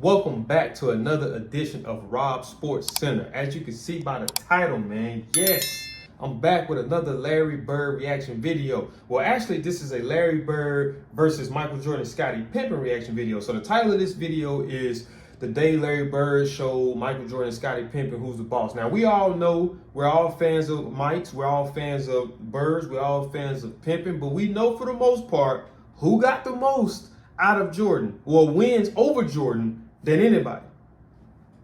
Welcome back to another edition of Rob Sports Center. As you can see by the title, man, yes, I'm back with another Larry Bird reaction video. Well, actually, this is a Larry Bird versus Michael Jordan Scottie Pippen reaction video. So the title of this video is The Day Larry Bird Showed Michael Jordan Scottie Pippen Who's the Boss. Now, we all know we're all fans of Mikes, we're all fans of Birds, we're all fans of Pippen, but we know for the most part who got the most out of Jordan, or wins over Jordan than anybody.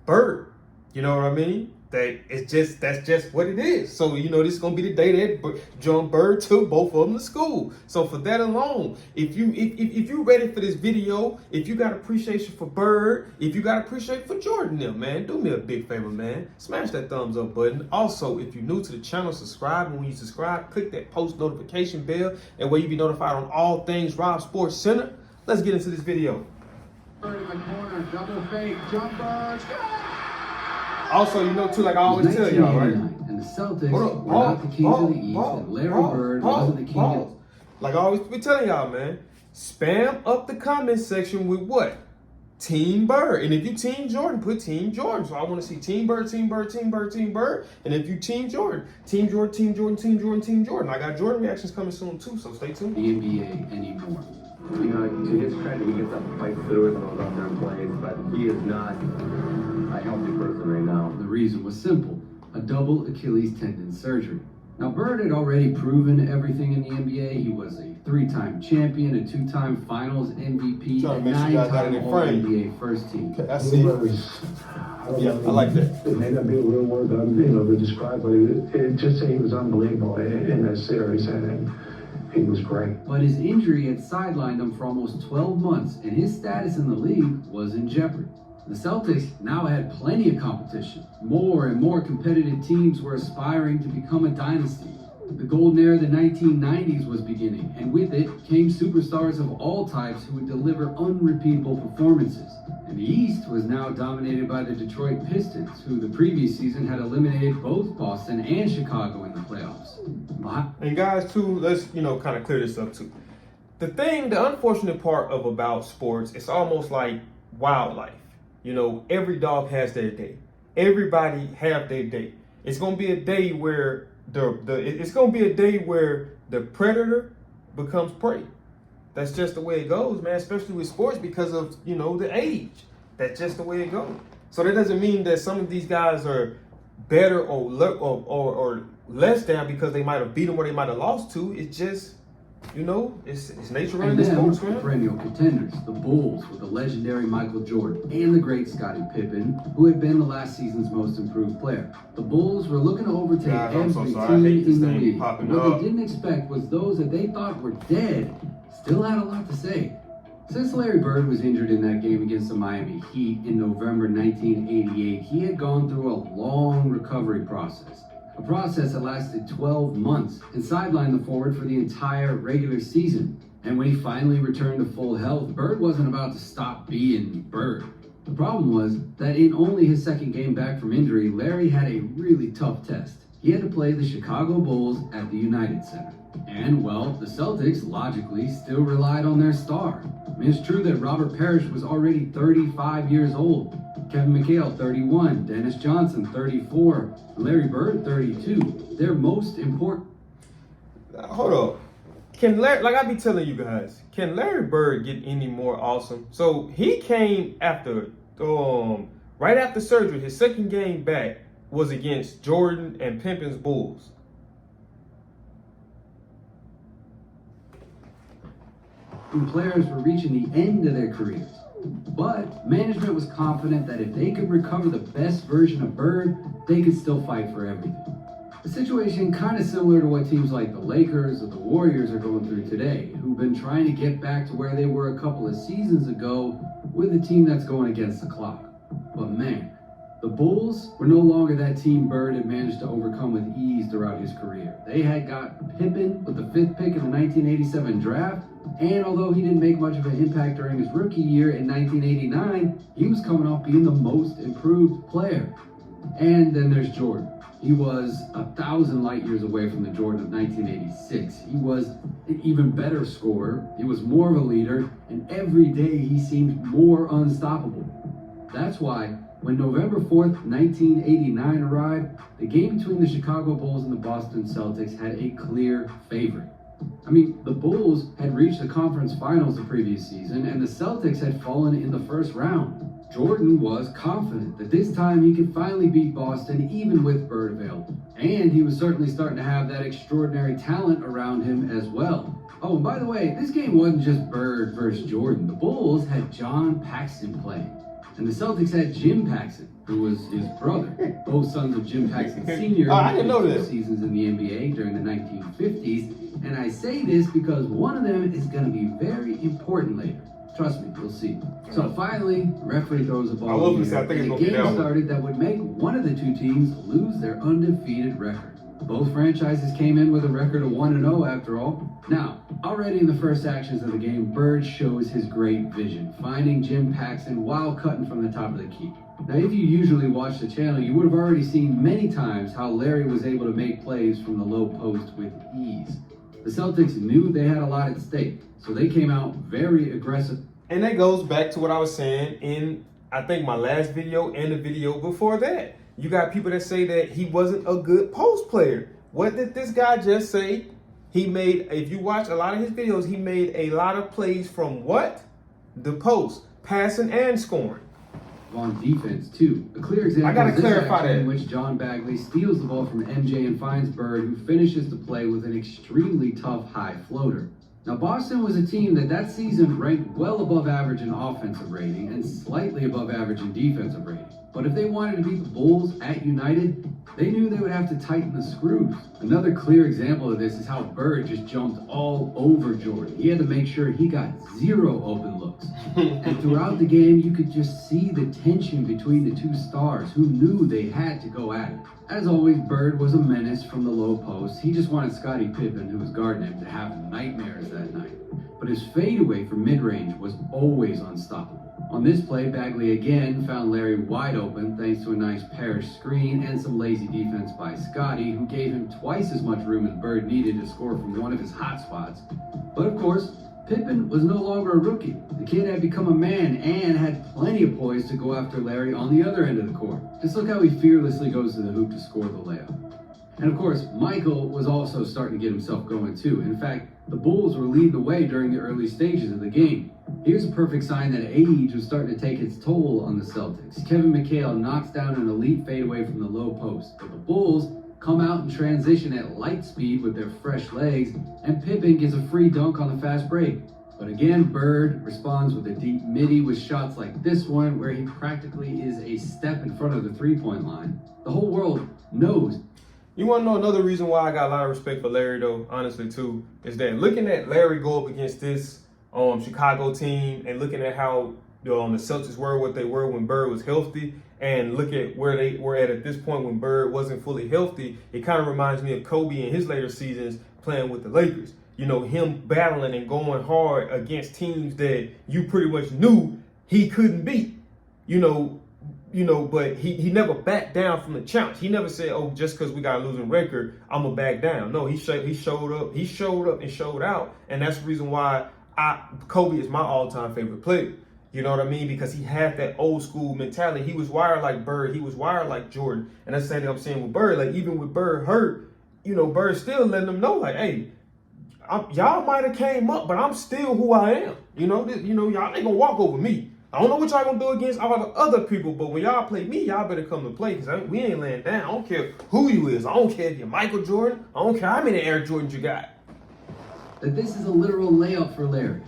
Bird. You know what I mean? That's just what it is. So, you know, this is gonna be the day that John Bird took both of them to school. So for that alone, if you're ready for this video, if you got appreciation for Bird, if you got appreciation for Jordan, man, do me a big favor, man. Smash that thumbs up button. Also, if you're new to the channel, subscribe. And when you subscribe, click that post notification bell, and where you be notified on all things Rob Sports Center. Let's get into this video. In the corner, double fake, jumper. Also, you know, too, like I always tell y'all, right? And the Celtics were not the kings of the East, and Larry Bird wasn't the king of... Like I always be telling y'all, man, spam up the comment section with what? Team Bird. And if you Team Jordan, put Team Jordan. So I want to see Team Bird, Team Bird, Team Bird, Team Bird. And if you Team Jordan, Team Jordan, Team Jordan, Team Jordan, Team Jordan. I got Jordan reactions coming soon, too, so stay tuned. The NBA anymore. You know, to his credit, he gets up and fights through it and goes out there and plays, but he is not a healthy person right now. The reason was simple: a double Achilles tendon surgery. Now, Bird had already proven everything in the NBA. He was a three-time champion, a two-time Finals MVP, a nine-time All-NBA first team. I see. Yeah, I like that. It may not be a real word, to describe, but it just say he was unbelievable in that series, and he was great. But his injury had sidelined him for almost 12 months, and his status in the league was in jeopardy. The Celtics now had plenty of competition. More and more competitive teams were aspiring to become a dynasty. The golden era of the 1990s was beginning, and with it came superstars of all types who would deliver unrepeatable performances. And the East was now dominated by the Detroit Pistons, who the previous season had eliminated both Boston and Chicago in the playoffs. And guys, too, let's, kind of clear this up, too. The unfortunate part about sports, it's almost like wildlife. Every dog has their day. Everybody have their day. It's gonna be a day where the predator becomes prey. That's just the way it goes, man. Especially with sports because of the age. That's just the way it goes. So that doesn't mean that some of these guys are better or less than because they might have beat them or they might have lost to. It's just it's nature running this sports, man. Perennial contenders, the Bulls, with the legendary Michael Jordan and the great Scottie Pippen, who had been the last season's most improved player. The Bulls were looking to overtake every team in the league. What they didn't expect was those that they thought were dead still had a lot to say. Since Larry Bird was injured in that game against the Miami Heat in November 1988, he had gone through a long recovery process. A process that lasted 12 months and sidelined the forward for the entire regular season. And when he finally returned to full health, Bird wasn't about to stop being Bird. The problem was that in only his second game back from injury, Larry had a really tough test. He had to play the Chicago Bulls at the United Center. And, well, the Celtics, logically, still relied on their star. It's true that Robert Parrish was already 35 years old. Kevin McHale, 31, Dennis Johnson, 34, Larry Bird, 32. Their most important... Hold up. Can Larry, like I be telling you guys, can Larry Bird get any more awesome? So he came after, right after surgery, his second game back was against Jordan and Pippen's Bulls. Players were reaching the end of their careers. But management was confident that if they could recover the best version of Bird, they could still fight for everything. A situation kind of similar to what teams like the Lakers or the Warriors are going through today, who've been trying to get back to where they were a couple of seasons ago with a team that's going against the clock. But man, the Bulls were no longer that team Bird had managed to overcome with ease throughout his career. They had got Pippen with the 5th pick in the 1987 draft, and although he didn't make much of an impact during his rookie year in 1989, he was coming off being the most improved player. And then there's Jordan. He was 1,000 light years away from the Jordan of 1986. He was an even better scorer. He was more of a leader, and every day he seemed more unstoppable. That's why, when November 4th, 1989 arrived, the game between the Chicago Bulls and the Boston Celtics had a clear favorite. I mean, the Bulls had reached the conference finals the previous season, and the Celtics had fallen in the first round. Jordan was confident that this time he could finally beat Boston even with Bird available. And he was certainly starting to have that extraordinary talent around him as well. Oh, and by the way, this game wasn't just Bird versus Jordan. The Bulls had John Paxson playing. And the Celtics had Jim Paxson, who was his brother. Both sons of Jim Paxson Sr. I didn't know played 2 this. seasons in the NBA during the 1950s. And I say this because one of them is going to be very important later. Trust me, you'll see. So finally, the referee throws a I ball love in this. the I air, think and it's the gonna be game that one. started that would make one of the two teams lose their undefeated record. Both franchises came in with a record of 1-0 after all. Now, already in the first actions of the game, Bird shows his great vision, finding Jim Paxson while cutting from the top of the key. Now, if you usually watch the channel, you would have already seen many times how Larry was able to make plays from the low post with ease. The Celtics knew they had a lot at stake, so they came out very aggressive. And that goes back to what I was saying in, I think, my last video and the video before that. You got people that say that he wasn't a good post player. What did this guy just say? He made, if you watch a lot of his videos, he made a lot of plays from what? The post, passing and scoring. On defense, too. A clear example I gotta is this clarify action that. in which John Bagley steals the ball from MJ and finds Bird, who finishes the play with an extremely tough high floater. Now, Boston was a team that season ranked well above average in offensive rating and slightly above average in defensive rating. But if they wanted to beat the Bulls at United, they knew they would have to tighten the screws. Another clear example of this is how Bird just jumped all over Jordan. He had to make sure he got 0 open looks. And throughout the game, you could just see the tension between the two stars who knew they had to go at it. As always, Bird was a menace from the low post. He just wanted Scottie Pippen, who was guarding him, to have nightmares that night. But his fadeaway from mid-range was always unstoppable. On this play, Bagley again found Larry wide open thanks to a nice Parrish screen and some lazy defense by Scottie, who gave him twice as much room as Bird needed to score from one of his hot spots. But of course, Pippen was no longer a rookie. The kid had become a man and had plenty of poise to go after Larry on the other end of the court. Just look how he fearlessly goes to the hoop to score the layup. And of course, Michael was also starting to get himself going too. In fact, the Bulls were leading the way during the early stages of the game. Here's a perfect sign that age was starting to take its toll on the Celtics. Kevin McHale knocks down an elite fadeaway from the low post, but the Bulls come out in transition at light speed with their fresh legs, and Pippen gets a free dunk on the fast break. But again, Bird responds with a deep midi with shots like this one, where he practically is a step in front of the three-point line. The whole world knows. You want to know another reason why I got a lot of respect for Larry, though, honestly, too, is that looking at Larry go up against this Chicago team and looking at how the Celtics were what they were when Bird was healthy, and look at where they were at this point when Bird wasn't fully healthy, it kind of reminds me of Kobe in his later seasons playing with the Lakers. You know, him battling and going hard against teams that you pretty much knew he couldn't beat. But he never backed down from the challenge. He never said, "Oh, just because we got a losing record, I'm gonna back down." No, he showed up and showed out, and that's the reason why Kobe is my all-time favorite player. You know what I mean? Because he had that old school mentality. He was wired like Bird. He was wired like Jordan, and that's the same thing I'm saying with Bird. Like even with Bird hurt, Bird still letting them know, like, hey, y'all might have came up, but I'm still who I am. Y'all ain't gonna walk over me. I don't know what y'all gonna do against all the other people, but when y'all play me, y'all better come to play, because we ain't laying down. I don't care who you is. I don't care if you're Michael Jordan. I don't care how many Air Jordans you got. That this is a literal layup for Larry.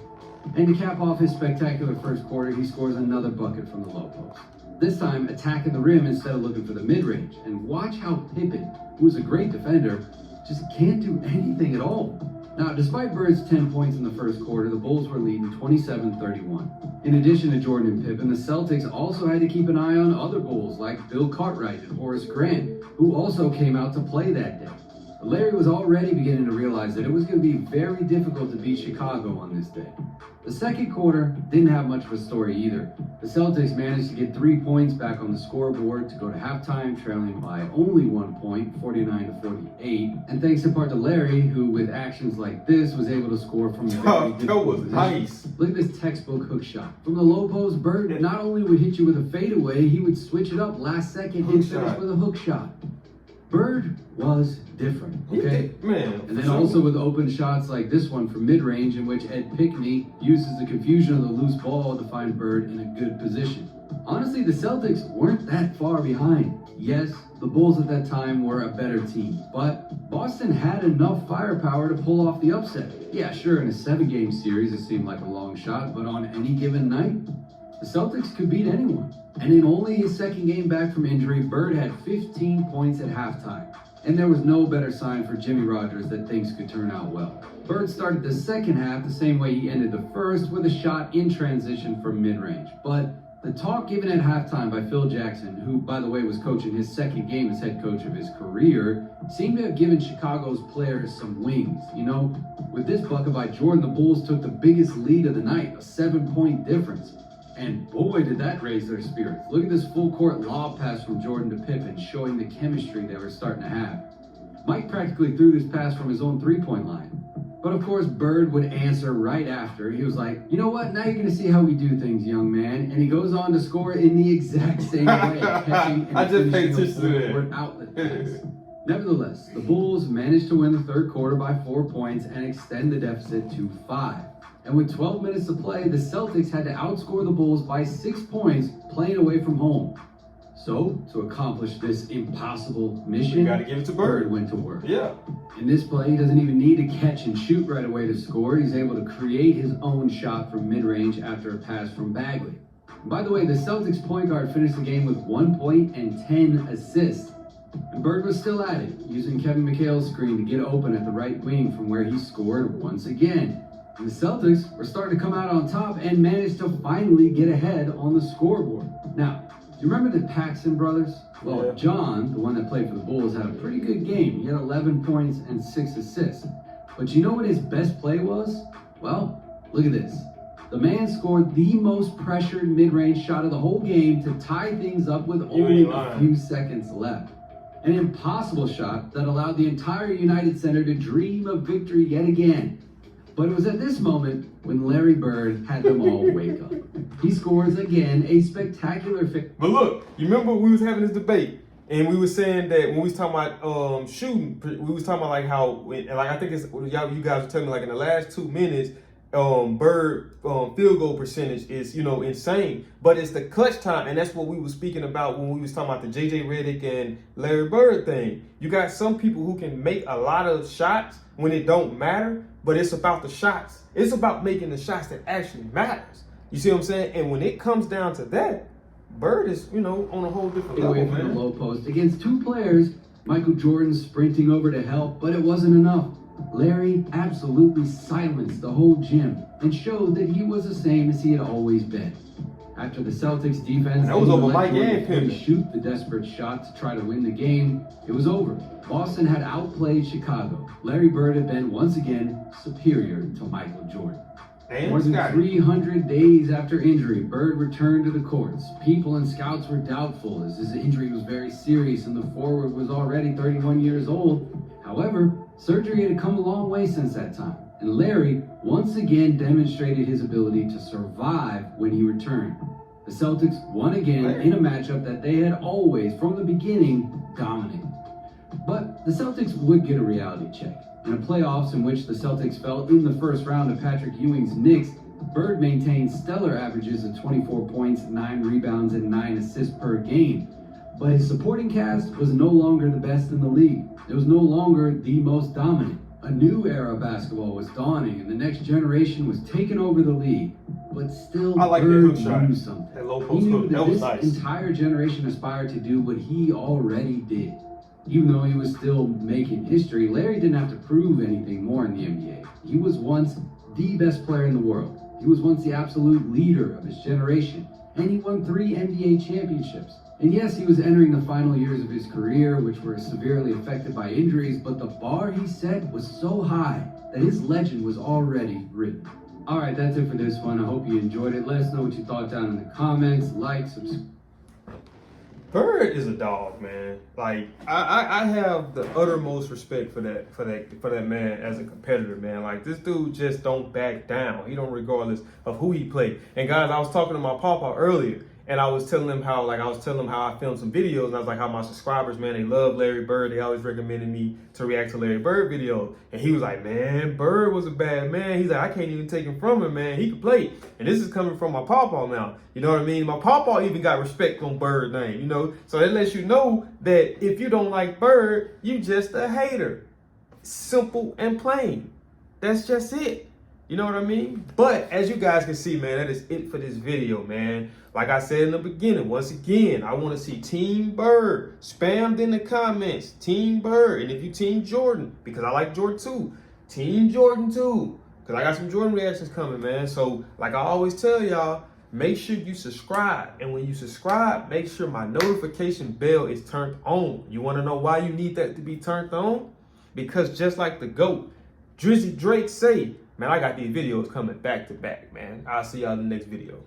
And to cap off his spectacular first quarter, he scores another bucket from the low post. This time, attacking the rim instead of looking for the mid-range. And watch how Pippen, who is a great defender, just can't do anything at all. Now, despite Bird's 10 points in the first quarter, the Bulls were leading 27-31. In addition to Jordan and Pippen, the Celtics also had to keep an eye on other Bulls like Bill Cartwright and Horace Grant, who also came out to play that day. Larry was already beginning to realize that it was going to be very difficult to beat Chicago on this day. The second quarter didn't have much of a story either. The Celtics managed to get 3 points back on the scoreboard to go to halftime trailing by only 1 point, 49-48. And thanks in part to Larry, who with actions like this was able to score from very that was nice. Look at this textbook hook shot. From the low post, Bird not only would hit you with a fadeaway, he would switch it up last second and finish with a hook shot. Bird was different, okay? Man. And then also with open shots like this one from mid-range, in which Ed Pickney uses the confusion of the loose ball to find Bird in a good position. Honestly, the Celtics weren't that far behind. Yes, the Bulls at that time were a better team, but Boston had enough firepower to pull off the upset. Yeah, sure, in a 7-game series, it seemed like a long shot, but on any given night, the Celtics could beat anyone. And in only his second game back from injury, Bird had 15 points at halftime. And there was no better sign for Jimmy Rogers that things could turn out well. Bird started the second half the same way he ended the first, with a shot in transition from mid-range. But the talk given at halftime by Phil Jackson, who by the way was coaching his second game as head coach of his career, seemed to have given Chicago's players some wings. You know, with this bucket by Jordan, the Bulls took the biggest lead of the night, a 7-point difference. And boy, did that raise their spirits. Look at this full-court lob pass from Jordan to Pippen, showing the chemistry they were starting to have. Mike practically threw this pass from his own three-point line. But of course, Bird would answer right after. He was like, you know what? Now you're going to see how we do things, young man. And he goes on to score in the exact same way, catching and finishing a full-court outlet pass. Nevertheless, the Bulls managed to win the third quarter by 4 points and extend the deficit to 5. And with 12 minutes to play, the Celtics had to outscore the Bulls by 6 points playing away from home. So, to accomplish this impossible mission, you gotta give it to Bird. Went to work. Yeah. In this play, he doesn't even need to catch and shoot right away to score. He's able to create his own shot from mid-range after a pass from Bagley. And by the way, the Celtics point guard finished the game with 1 point and 10 assists. And Bird was still at it, using Kevin McHale's screen to get open at the right wing from where he scored once again. And the Celtics were starting to come out on top and managed to finally get ahead on the scoreboard. Now, do you remember the Paxson brothers? Well, yeah. John, the one that played for the Bulls, had a pretty good game. He had 11 points and 6 assists. But you know what his best play was? Well, look at this. The man scored the most pressured mid-range shot of the whole game to tie things up with only a few seconds left. An impossible shot that allowed the entire United Center to dream of victory yet again. But it was at this moment when Larry Bird had them all wake up. He scores again, a spectacular But look, you remember we was having this debate, and we were saying that when we was talking about shooting, we was talking about like how, and like I think it's you guys were telling me like in the last 2 minutes, Bird field goal percentage is insane, but it's the clutch time, and that's what we were speaking about when we was talking about the JJ Redick and Larry Bird thing. You got some people who can make a lot of shots when it don't matter, but it's about the shots. It's about making the shots that actually matters. You see what I'm saying? And when it comes down to that, Bird is on a whole different level, away from the low post against 2 players. Michael Jordan sprinting over to help, but it wasn't enough. Larry absolutely silenced the whole gym and showed that he was the same as he had always been. After the Celtics defense that was over Mike and Pippen shoot the desperate shot to try to win the game, it was over. Boston had outplayed Chicago. Larry Bird had been once again superior to Michael Jordan. More than 300 days after injury, Bird returned to the courts. People and scouts were doubtful as his injury was very serious and the forward was already 31 years old. However, surgery had come a long way since that time, and Larry once again demonstrated his ability to survive when he returned. The Celtics won again in a matchup that they had always, from the beginning, dominated. But the Celtics would get a reality check. In a playoffs in which the Celtics fell in the first round of Patrick Ewing's Knicks, Bird maintained stellar averages of 24 points, 9 rebounds, and 9 assists per game. But his supporting cast was no longer the best in the league. It was no longer the most dominant. A new era of basketball was dawning, and the next generation was taking over the league. But still, Bird knew something. He knew that this entire generation aspired to do what he already did. Even though he was still making history, Larry didn't have to prove anything more in the NBA. He was once the best player in the world. He was once the absolute leader of his generation. and he won 3 NBA championships. And yes, he was entering the final years of his career, which were severely affected by injuries, but the bar he set was so high that his legend was already written. Alright, that's it for this one. I hope you enjoyed it. Let us know what you thought down in the comments. Like, subscribe. Bird is a dog, man. Like I have the uttermost respect for that man as a competitor, man. Like this dude just don't back down. He don't regardless of who he played. And guys, I was talking to my papa earlier, and I was telling him how I filmed some videos, and I was like how my subscribers, man, they love Larry Bird. They always recommended me to react to Larry Bird videos. And he was like, man, Bird was a bad man. He's like, I can't even take him from him, man. He could play. And this is coming from my papa now. You know what I mean? My papa even got respect on Bird's name, you know? So that lets you know that if you don't like Bird, you just a hater. Simple and plain. That's just it. You know what I mean? But as you guys can see, man, that is it for this video, man. Like I said in the beginning, once again, I want to see Team Bird spammed in the comments. Team Bird. And if you Team Jordan, because I like Jordan too, Team Jordan too. Because I got some Jordan reactions coming, man. So like I always tell y'all, make sure you subscribe. And when you subscribe, make sure my notification bell is turned on. You want to know why you need that to be turned on? Because just like the GOAT, Drizzy Drake say, man, I got these videos coming back to back, man. I'll see y'all in the next video.